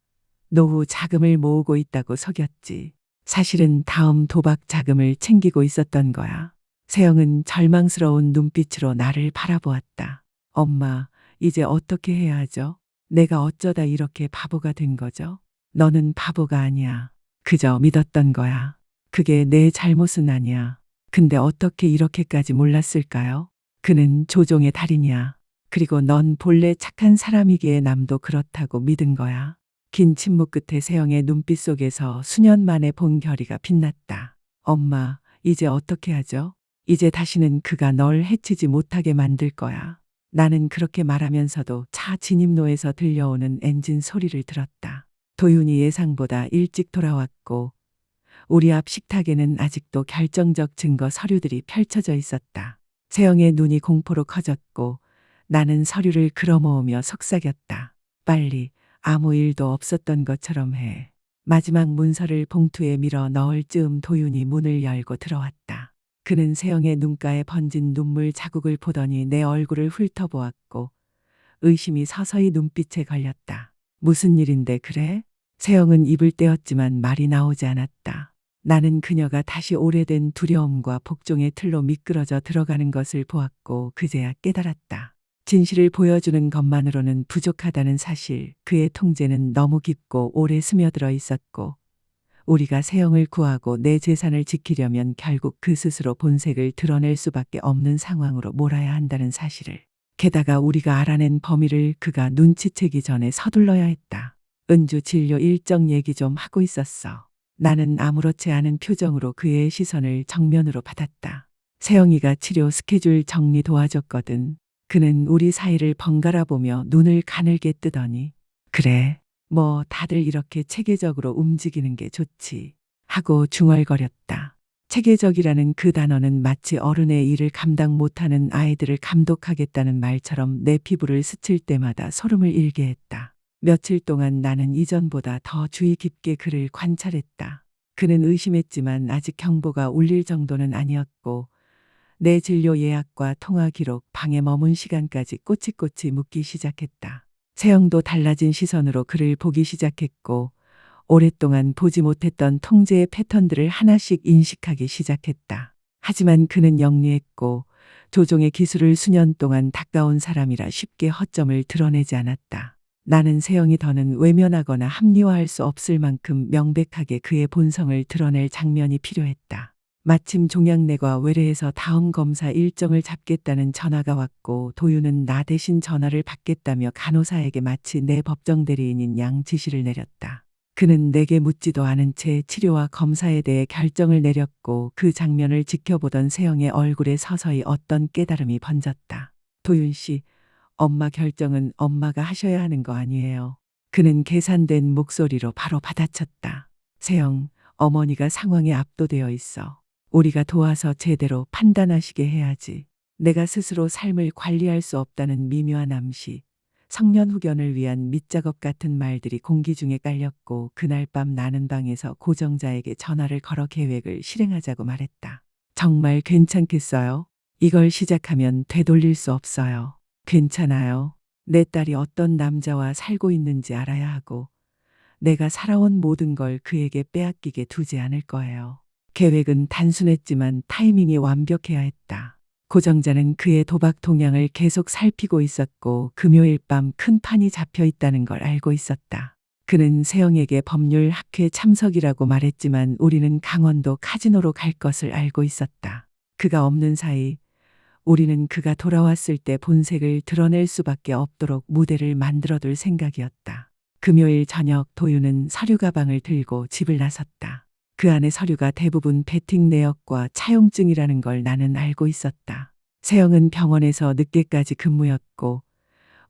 노후 자금을 모으고 있다고 속였지. 사실은 다음 도박 자금을 챙기고 있었던 거야. 세영은 절망스러운 눈빛으로 나를 바라보았다. 엄마, 이제 어떻게 해야 하죠? 내가 어쩌다 이렇게 바보가 된 거죠? 너는 바보가 아니야. 그저 믿었던 거야. 그게 내 잘못은 아니야. 근데 어떻게 이렇게까지 몰랐을까요? 그는 조종의 달인이야. 그리고 넌 본래 착한 사람이기에 남도 그렇다고 믿은 거야. 긴 침묵 끝에 세영의 눈빛 속에서 수년 만에 본 결의가 빛났다. 엄마, 이제 어떻게 하죠? 이제 다시는 그가 널 해치지 못하게 만들 거야. 나는 그렇게 말하면서도 차 진입로에서 들려오는 엔진 소리를 들었다. 도윤이 예상보다 일찍 돌아왔고 우리 앞 식탁에는 아직도 결정적 증거 서류들이 펼쳐져 있었다. 세영의 눈이 공포로 커졌고 나는 서류를 끌어모으며 속삭였다. 빨리 아무 일도 없었던 것처럼 해. 마지막 문서를 봉투에 밀어 넣을 즈음 도윤이 문을 열고 들어왔다. 그는 세영의 눈가에 번진 눈물 자국을 보더니 내 얼굴을 훑어보았고 의심이 서서히 눈빛에 걸렸다. 무슨 일인데 그래? 세영은 입을 떼었지만 말이 나오지 않았다. 나는 그녀가 다시 오래된 두려움과 복종의 틀로 미끄러져 들어가는 것을 보았고 그제야 깨달았다. 진실을 보여주는 것만으로는 부족하다는 사실, 그의 통제는 너무 깊고 오래 스며들어 있었고 우리가 세영을 구하고 내 재산을 지키려면 결국 그 스스로 본색을 드러낼 수밖에 없는 상황으로 몰아야 한다는 사실을. 게다가 우리가 알아낸 범위를 그가 눈치채기 전에 서둘러야 했다. 은주 진료 일정 얘기 좀 하고 있었어. 나는 아무렇지 않은 표정으로 그의 시선을 정면으로 받았다. 세영이가 치료 스케줄 정리 도와줬거든. 그는 우리 사이를 번갈아 보며 눈을 가늘게 뜨더니 그래, 뭐 다들 이렇게 체계적으로 움직이는 게 좋지 하고 중얼거렸다. 체계적이라는 그 단어는 마치 어른의 일을 감당 못하는 아이들을 감독하겠다는 말처럼 내 피부를 스칠 때마다 소름을 일게 했다. 며칠 동안 나는 이전보다 더 주의 깊게 그를 관찰했다. 그는 의심했지만 아직 경보가 울릴 정도는 아니었고 내 진료 예약과 통화 기록, 방에 머문 시간까지 꼬치꼬치 묻기 시작했다. 세영도 달라진 시선으로 그를 보기 시작했고 오랫동안 보지 못했던 통제의 패턴들을 하나씩 인식하기 시작했다. 하지만 그는 영리했고 조종의 기술을 수년 동안 닦아온 사람이라 쉽게 허점을 드러내지 않았다. 나는 세영이 더는 외면하거나 합리화할 수 없을 만큼 명백하게 그의 본성을 드러낼 장면이 필요했다. 마침 종양내과 외래에서 다음 검사 일정을 잡겠다는 전화가 왔고 도윤은 나 대신 전화를 받겠다며 간호사에게 마치 내 법정 대리인인 양 지시를 내렸다. 그는 내게 묻지도 않은 채 치료와 검사에 대해 결정을 내렸고 그 장면을 지켜보던 세영의 얼굴에 서서히 어떤 깨달음이 번졌다. 도윤 씨, 엄마 결정은 엄마가 하셔야 하는 거 아니에요. 그는 계산된 목소리로 바로 받아쳤다. 세영, 어머니가 상황에 압도되어 있어. 우리가 도와서 제대로 판단하시게 해야지. 내가 스스로 삶을 관리할 수 없다는 미묘한 암시, 성년후견을 위한 밑작업 같은 말들이 공기 중에 깔렸고 그날 밤 나는 방에서 고정자에게 전화를 걸어 계획을 실행하자고 말했다. 정말 괜찮겠어요? 이걸 시작하면 되돌릴 수 없어요. 괜찮아요. 내 딸이 어떤 남자와 살고 있는지 알아야 하고 내가 살아온 모든 걸 그에게 빼앗기게 두지 않을 거예요. 계획은 단순했지만 타이밍이 완벽해야 했다. 고정자는 그의 도박 동향을 계속 살피고 있었고 금요일 밤 큰 판이 잡혀 있다는 걸 알고 있었다. 그는 세영에게 법률 학회 참석이라고 말했지만 우리는 강원도 카지노로 갈 것을 알고 있었다. 그가 없는 사이 우리는 그가 돌아왔을 때 본색을 드러낼 수밖에 없도록 무대를 만들어둘 생각이었다. 금요일 저녁 도윤은 서류 가방을 들고 집을 나섰다. 그 안의 서류가 대부분 베팅 내역과 차용증이라는 걸 나는 알고 있었다. 세영은 병원에서 늦게까지 근무였고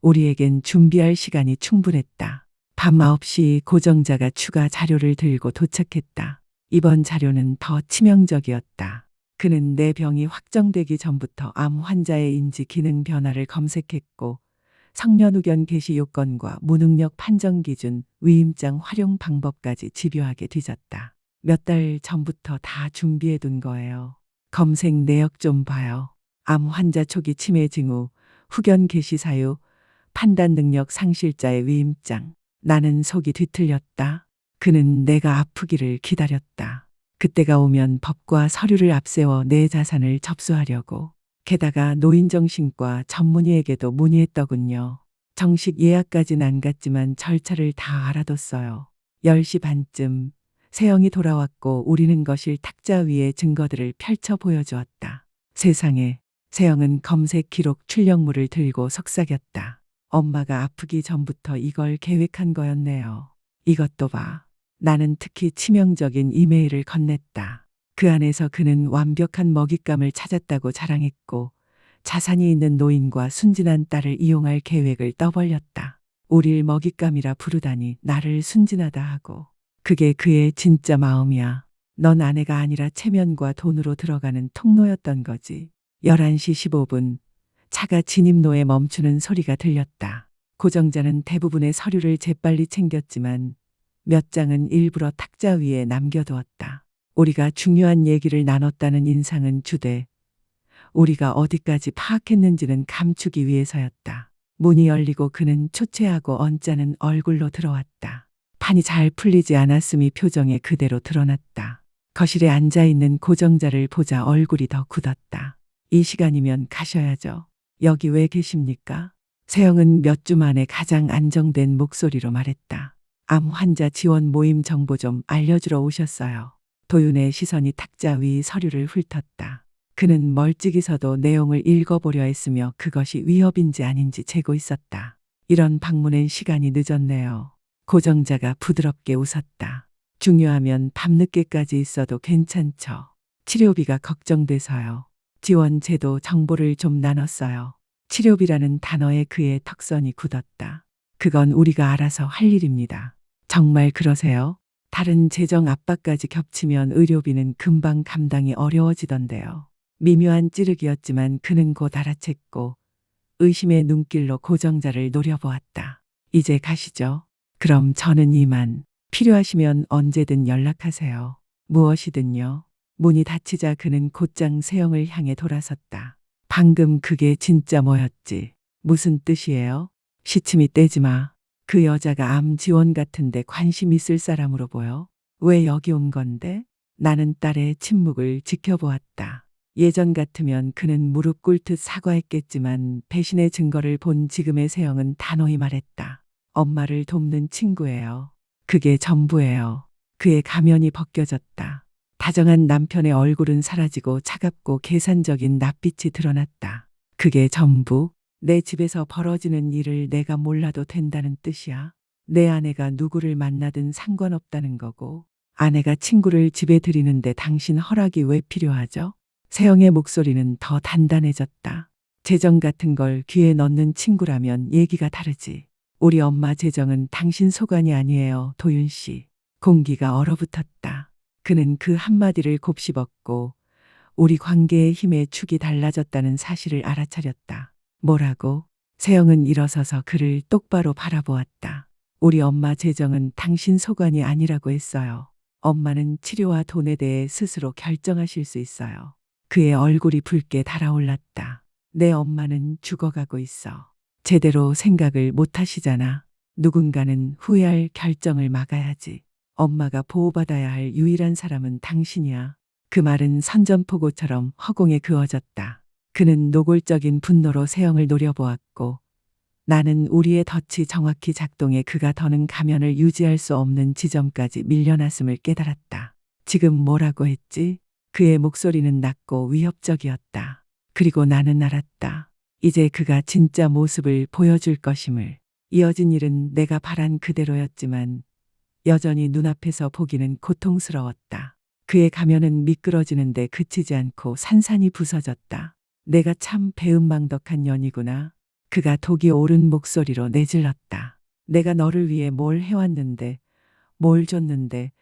우리에겐 준비할 시간이 충분했다. 밤 9시 고정자가 추가 자료를 들고 도착했다. 이번 자료는 더 치명적이었다. 그는 내 병이 확정되기 전부터 암 환자의 인지 기능 변화를 검색했고 성년후견 개시 요건과 무능력 판정 기준, 위임장 활용 방법까지 집요하게 뒤졌다. 몇 달 전부터 다 준비해둔 거예요. 검색 내역 좀 봐요. 암 환자 초기 치매 징후, 후견 개시 사유, 판단 능력 상실자의 위임장. 나는 속이 뒤틀렸다. 그는 내가 아프기를 기다렸다. 그때가 오면 법과 서류를 앞세워 내 자산을 접수하려고. 게다가 노인정신과 전문의에게도 문의했더군요. 정식 예약까진 안 갔지만 절차를 다 알아뒀어요. 10시 반쯤 세영이 돌아왔고 우리는 거실 탁자 위에 증거들을 펼쳐 보여주었다. 세상에, 세영은 검색 기록 출력물을 들고 속삭였다. 엄마가 아프기 전부터 이걸 계획한 거였네요. 이것도 봐. 나는 특히 치명적인 이메일을 건넸다. 그 안에서 그는 완벽한 먹잇감을 찾았다고 자랑했고 자산이 있는 노인과 순진한 딸을 이용할 계획을 떠벌렸다. 우릴 먹잇감이라 부르다니 나를 순진하다 하고. 그게 그의 진짜 마음이야. 넌 아내가 아니라 체면과 돈으로 들어가는 통로였던 거지. 11시 15분 차가 진입로에 멈추는 소리가 들렸다. 고정자는 대부분의 서류를 재빨리 챙겼지만 몇 장은 일부러 탁자 위에 남겨두었다. 우리가 중요한 얘기를 나눴다는 인상은 주되 우리가 어디까지 파악했는지는 감추기 위해서였다. 문이 열리고 그는 초췌하고 언짢은 얼굴로 들어왔다. 판이 잘 풀리지 않았음이 표정에 그대로 드러났다. 거실에 앉아있는 고정자를 보자 얼굴이 더 굳었다. 이 시간이면 가셔야죠. 여기 왜 계십니까? 세영은 몇 주 만에 가장 안정된 목소리로 말했다. 암 환자 지원 모임 정보 좀 알려주러 오셨어요. 도윤의 시선이 탁자 위 서류를 훑었다. 그는 멀찍이 서도 내용을 읽어보려 했으며 그것이 위협인지 아닌지 재고 있었다. 이런 방문엔 시간이 늦었네요. 고정자가 부드럽게 웃었다. 중요하면 밤늦게까지 있어도 괜찮죠. 치료비가 걱정돼서요. 지원 제도 정보를 좀 나눴어요. 치료비라는 단어에 그의 턱선이 굳었다. 그건 우리가 알아서 할 일입니다. 정말 그러세요? 다른 재정 압박까지 겹치면 의료비는 금방 감당이 어려워지던데요. 미묘한 찌르기였지만 그는 곧 알아챘고 의심의 눈길로 고정자를 노려보았다. 이제 가시죠. 그럼 저는 이만. 필요하시면 언제든 연락하세요. 무엇이든요. 문이 닫히자 그는 곧장 세영을 향해 돌아섰다. 방금 그게 진짜 뭐였지? 무슨 뜻이에요? 시침이 떼지 마. 그 여자가 암 지원 같은데 관심 있을 사람으로 보여? 왜 여기 온 건데? 나는 딸의 침묵을 지켜보았다. 예전 같으면 그는 무릎 꿇듯 사과했겠지만 배신의 증거를 본 지금의 세영은 단호히 말했다. 엄마를 돕는 친구예요. 그게 전부예요. 그의 가면이 벗겨졌다. 다정한 남편의 얼굴은 사라지고 차갑고 계산적인 낯빛이 드러났다. 그게 전부? 내 집에서 벌어지는 일을 내가 몰라도 된다는 뜻이야. 내 아내가 누구를 만나든 상관없다는 거고 아내가 친구를 집에 들이는데 당신 허락이 왜 필요하죠? 세영의 목소리는 더 단단해졌다. 재정 같은 걸 귀에 넣는 친구라면 얘기가 다르지. 우리 엄마 재정은 당신 소관이 아니에요, 도윤 씨. 공기가 얼어붙었다. 그는 그 한마디를 곱씹었고 우리 관계의 힘의 축이 달라졌다는 사실을 알아차렸다. 뭐라고? 세영은 일어서서 그를 똑바로 바라보았다. 우리 엄마 재정은 당신 소관이 아니라고 했어요. 엄마는 치료와 돈에 대해 스스로 결정하실 수 있어요. 그의 얼굴이 붉게 달아올랐다. 내 엄마는 죽어가고 있어. 제대로 생각을 못 하시잖아. 누군가는 후회할 결정을 막아야지. 엄마가 보호받아야 할 유일한 사람은 당신이야. 그 말은 선전포고처럼 허공에 그어졌다. 그는 노골적인 분노로 세영을 노려보았고 나는 우리의 덫이 정확히 작동해 그가 더는 가면을 유지할 수 없는 지점까지 밀려났음을 깨달았다. 지금 뭐라고 했지? 그의 목소리는 낮고 위협적이었다. 그리고 나는 알았다. 이제 그가 진짜 모습을 보여줄 것임을. 이어진 일은 내가 바란 그대로였지만 여전히 눈앞에서 보기는 고통스러웠다. 그의 가면은 미끄러지는데 그치지 않고 산산이 부서졌다. 내가 참 배은망덕한 년이구나. 그가 독이 오른 목소리로 내질렀다. 내가 너를 위해 뭘 해왔는데, 뭘 줬는데,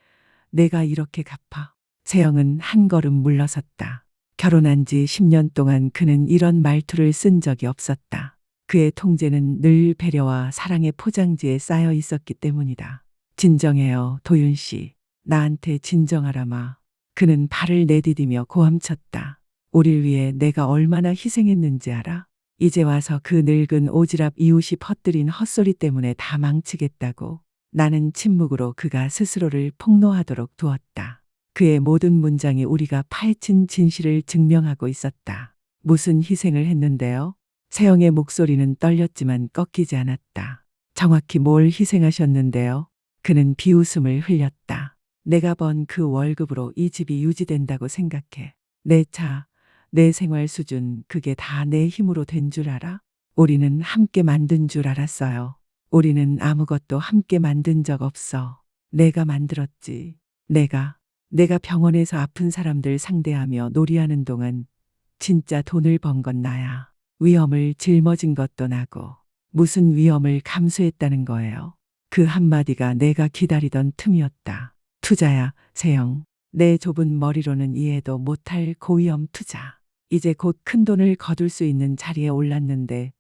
내가 이렇게 갚아. 세영은 한 걸음 물러섰다. 결혼한 지 10년 동안 그는 이런 말투를 쓴 적이 없었다. 그의 통제는 늘 배려와 사랑의 포장지에 쌓여 있었기 때문이다. 진정해요, 도윤 씨. 나한테 진정하라마. 그는 발을 내디디며 고함쳤다. 우릴 위해 내가 얼마나 희생했는지 알아? 이제 와서 그 늙은 오지랖 이웃이 퍼뜨린 헛소리 때문에 다 망치겠다고. 나는 침묵으로 그가 스스로를 폭로하도록 두었다. 그의 모든 문장이 우리가 파헤친 진실을 증명하고 있었다. 무슨 희생을 했는데요? 세영의 목소리는 떨렸지만 꺾이지 않았다. 정확히 뭘 희생하셨는데요? 그는 비웃음을 흘렸다. 내가 번 그 월급으로 이 집이 유지된다고 생각해. 내 차, 내 생활 수준, 그게 다 내 힘으로 된 줄 알아? 우리는 함께 만든 줄 알았어요. 우리는 아무것도 함께 만든 적 없어. 내가 만들었지. 내가 병원에서 아픈 사람들 상대하며 놀이하는 동안 진짜 돈을 번 건 나야. 위험을 짊어진 것도 나고. 무슨 위험을 감수했다는 거예요? 그 한마디가 내가 기다리던 틈이었다. 투자야, 세영. 내 좁은 머리로는 이해도 못할 고위험 투자. 이제 곧 큰돈을 거둘 수 있는 자리에 올랐는데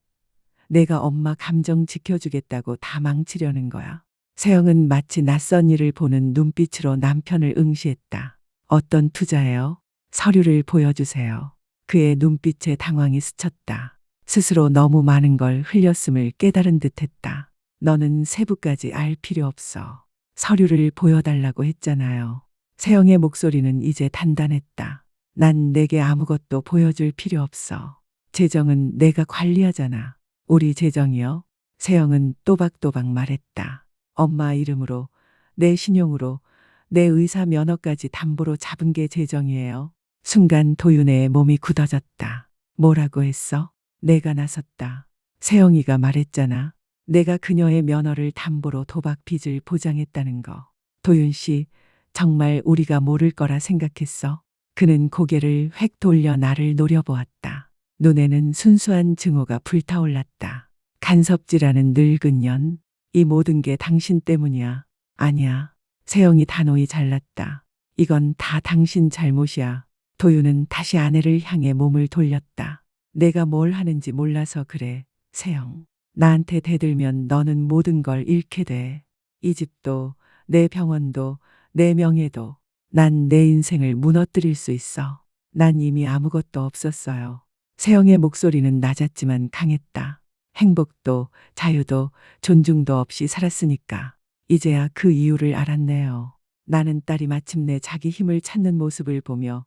내가 엄마 감정 지켜주겠다고 다 망치려는 거야. 세영은 마치 낯선 일을 보는 눈빛으로 남편을 응시했다. 어떤 투자예요? 서류를 보여주세요. 그의 눈빛에 당황이 스쳤다. 스스로 너무 많은 걸 흘렸음을 깨달은 듯했다. 너는 세부까지 알 필요 없어. 서류를 보여달라고 했잖아요. 세영의 목소리는 이제 단단했다. 난 내게 아무것도 보여줄 필요 없어. 재정은 내가 관리하잖아. 우리 재정이요? 세영은 또박또박 말했다. 엄마 이름으로, 내 신용으로, 내 의사 면허까지 담보로 잡은 게 재정이에요. 순간 도윤의 몸이 굳어졌다. 뭐라고 했어? 내가 나섰다. 세영이가 말했잖아. 내가 그녀의 면허를 담보로 도박 빚을 보장했다는 거. 도윤 씨, 정말 우리가 모를 거라 생각했어? 그는 고개를 획 돌려 나를 노려보았다. 눈에는 순수한 증오가 불타올랐다. 간섭질하는 늙은 년, 이 모든 게 당신 때문이야. 아니야. 세영이 단호히 잘랐다. 이건 다 당신 잘못이야. 도윤은 다시 아내를 향해 몸을 돌렸다. 내가 뭘 하는지 몰라서 그래, 세영. 나한테 대들면 너는 모든 걸 잃게 돼. 이 집도, 내 병원도, 내 명예도. 난 내 인생을 무너뜨릴 수 있어. 난 이미 아무것도 없었어요. 세영의 목소리는 낮았지만 강했다. 행복도, 자유도, 존중도 없이 살았으니까. 이제야 그 이유를 알았네요. 나는 딸이 마침내 자기 힘을 찾는 모습을 보며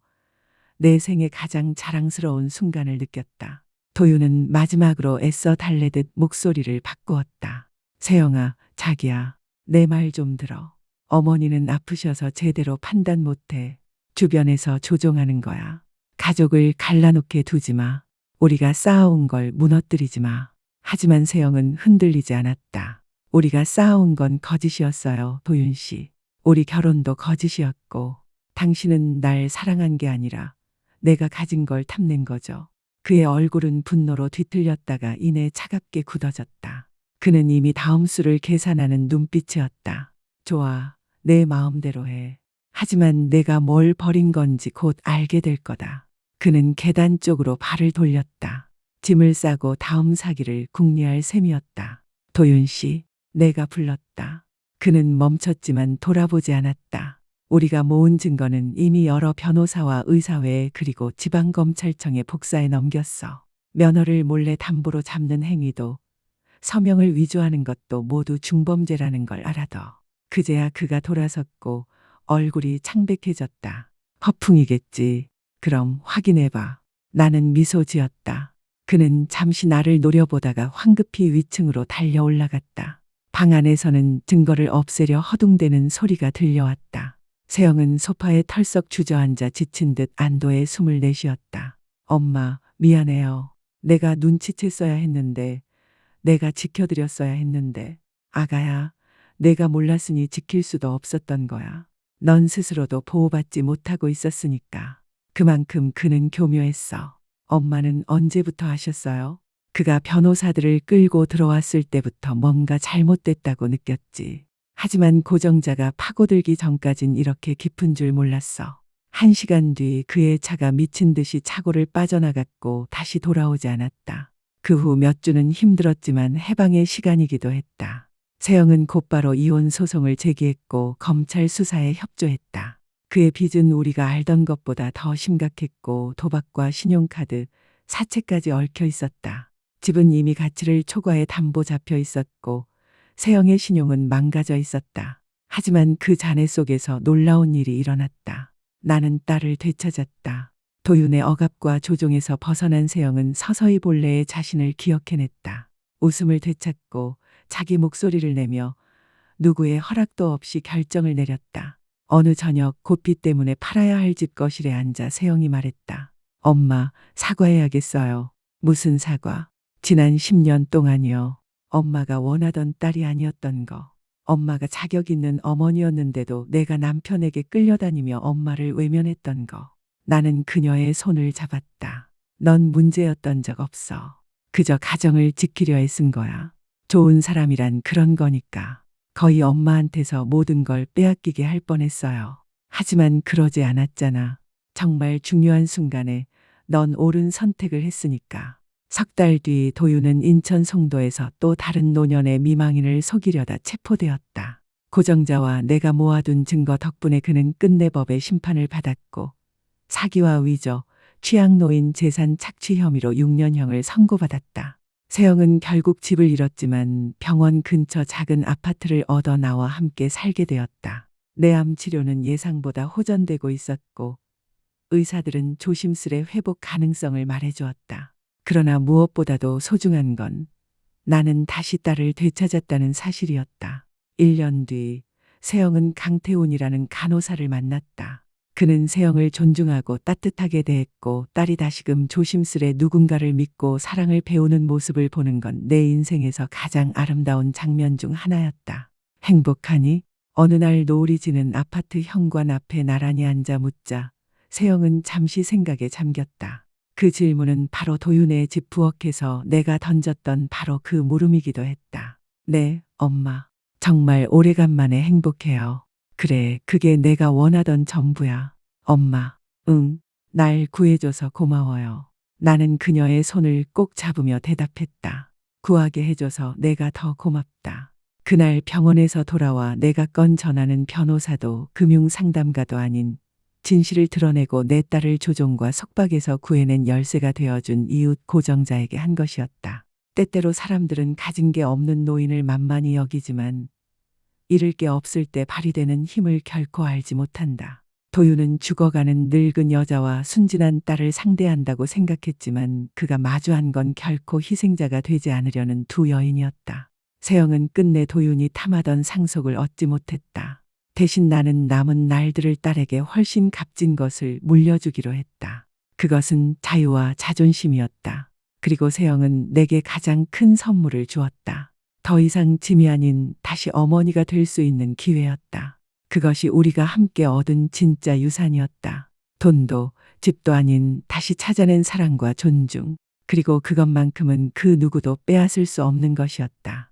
내 생애 가장 자랑스러운 순간을 느꼈다. 도윤은 마지막으로 애써 달래듯 목소리를 바꾸었다. 세영아, 자기야, 내 말 좀 들어. 어머니는 아프셔서 제대로 판단 못해. 주변에서 조종하는 거야. 가족을 갈라놓게 두지 마. 우리가 쌓아온 걸 무너뜨리지 마. 하지만 세영은 흔들리지 않았다. 우리가 쌓아온 건 거짓이었어요, 도윤 씨. 우리 결혼도 거짓이었고, 당신은 날 사랑한 게 아니라 내가 가진 걸 탐낸 거죠. 그의 얼굴은 분노로 뒤틀렸다가 이내 차갑게 굳어졌다. 그는 이미 다음 수를 계산하는 눈빛이었다. 좋아, 내 마음대로 해. 하지만 내가 뭘 버린 건지 곧 알게 될 거다. 그는 계단 쪽으로 발을 돌렸다. 짐을 싸고 다음 사기를 궁리할 셈이었다. 도윤 씨, 내가 불렀다. 그는 멈췄지만 돌아보지 않았다. 우리가 모은 증거는 이미 여러 변호사와 의사회에 그리고 지방검찰청에 복사해 넘겼어. 면허를 몰래 담보로 잡는 행위도 서명을 위조하는 것도 모두 중범죄라는 걸 알아둬. 그제야 그가 돌아섰고 얼굴이 창백해졌다. 허풍이겠지. 그럼 확인해봐. 나는 미소 지었다. 그는 잠시 나를 노려보다가 황급히 위층으로 달려 올라갔다. 방 안에서는 증거를 없애려 허둥대는 소리가 들려왔다. 세영은 소파에 털썩 주저앉아 지친 듯 안도의 숨을 내쉬었다. 엄마, 미안해요. 내가 눈치챘어야 했는데, 내가 지켜드렸어야 했는데. 아가야, 내가 몰랐으니 지킬 수도 없었던 거야. 넌 스스로도 보호받지 못하고 있었으니까. 그만큼 그는 교묘했어. 엄마는 언제부터 하셨어요? 그가 변호사들을 끌고 들어왔을 때부터 뭔가 잘못됐다고 느꼈지. 하지만 고정자가 파고들기 전까진 이렇게 깊은 줄 몰랐어. 1시간 뒤 그의 차가 미친 듯이 차고를 빠져나갔고 다시 돌아오지 않았다. 그 후 몇 주는 힘들었지만 해방의 시간이기도 했다. 세영은 곧바로 이혼 소송을 제기했고 검찰 수사에 협조했다. 그의 빚은 우리가 알던 것보다 더 심각했고 도박과 신용카드, 사채까지 얽혀 있었다. 집은 이미 가치를 초과해 담보 잡혀 있었고 세영의 신용은 망가져 있었다. 하지만 그 잔해 속에서 놀라운 일이 일어났다. 나는 딸을 되찾았다. 도윤의 억압과 조종에서 벗어난 세영은 서서히 본래의 자신을 기억해냈다. 웃음을 되찾고 자기 목소리를 내며 누구의 허락도 없이 결정을 내렸다. 어느 저녁 고삐 때문에 팔아야 할 집 거실에 앉아 세영이 말했다. 엄마, 사과해야겠어요. 무슨 사과? 지난 10년 동안이요. 엄마가 원하던 딸이 아니었던 거. 엄마가 자격 있는 어머니였는데도 내가 남편에게 끌려다니며 엄마를 외면했던 거. 나는 그녀의 손을 잡았다. 넌 문제였던 적 없어. 그저 가정을 지키려 애쓴 거야. 좋은 사람이란 그런 거니까. 거의 엄마한테서 모든 걸 빼앗기게 할 뻔했어요. 하지만 그러지 않았잖아. 정말 중요한 순간에 넌 옳은 선택을 했으니까. 석 달 뒤 도윤은 인천 송도에서 또 다른 노년의 미망인을 속이려다 체포되었다. 고정자와 내가 모아둔 증거 덕분에 그는 끝내 법의 심판을 받았고 사기와 위조, 취약노인 재산 착취 혐의로 6년형을 선고받았다. 세영은 결국 집을 잃었지만 병원 근처 작은 아파트를 얻어 나와 함께 살게 되었다. 내 암 치료는 예상보다 호전되고 있었고 의사들은 조심스레 회복 가능성을 말해주었다. 그러나 무엇보다도 소중한 건 나는 다시 딸을 되찾았다는 사실이었다. 1년 뒤 세영은 강태훈이라는 간호사를 만났다. 그는 세영을 존중하고 따뜻하게 대했고 딸이 다시금 조심스레 누군가를 믿고 사랑을 배우는 모습을 보는 건 내 인생에서 가장 아름다운 장면 중 하나였다. 행복하니? 어느 날 노을이 지는 아파트 현관 앞에 나란히 앉아 묻자 세영은 잠시 생각에 잠겼다. 그 질문은 바로 도윤의 집 부엌에서 내가 던졌던 바로 그 물음이기도 했다. 네, 엄마. 정말 오래간만에 행복해요. 그래, 그게 내가 원하던 전부야. 엄마, 응, 날 구해줘서 고마워요. 나는 그녀의 손을 꼭 잡으며 대답했다. 구하게 해줘서 내가 더 고맙다. 그날 병원에서 돌아와 내가 건 전화는 변호사도 금융상담가도 아닌 진실을 드러내고 내 딸을 조종과 속박에서 구해낸 열쇠가 되어준 이웃 고정자에게 한 것이었다. 때때로 사람들은 가진 게 없는 노인을 만만히 여기지만 잃을 게 없을 때 발휘되는 힘을 결코 알지 못한다. 도윤은 죽어가는 늙은 여자와 순진한 딸을 상대한다고 생각했지만 그가 마주한 건 결코 희생자가 되지 않으려는 두 여인이었다. 세영은 끝내 도윤이 탐하던 상속을 얻지 못했다. 대신 나는 남은 날들을 딸에게 훨씬 값진 것을 물려주기로 했다. 그것은 자유와 자존심이었다. 그리고 세영은 내게 가장 큰 선물을 주었다. 더 이상 짐이 아닌 다시 어머니가 될 수 있는 기회였다. 그것이 우리가 함께 얻은 진짜 유산이었다. 돈도 집도 아닌 다시 찾아낸 사랑과 존중, 그리고 그것만큼은 그 누구도 빼앗을 수 없는 것이었다.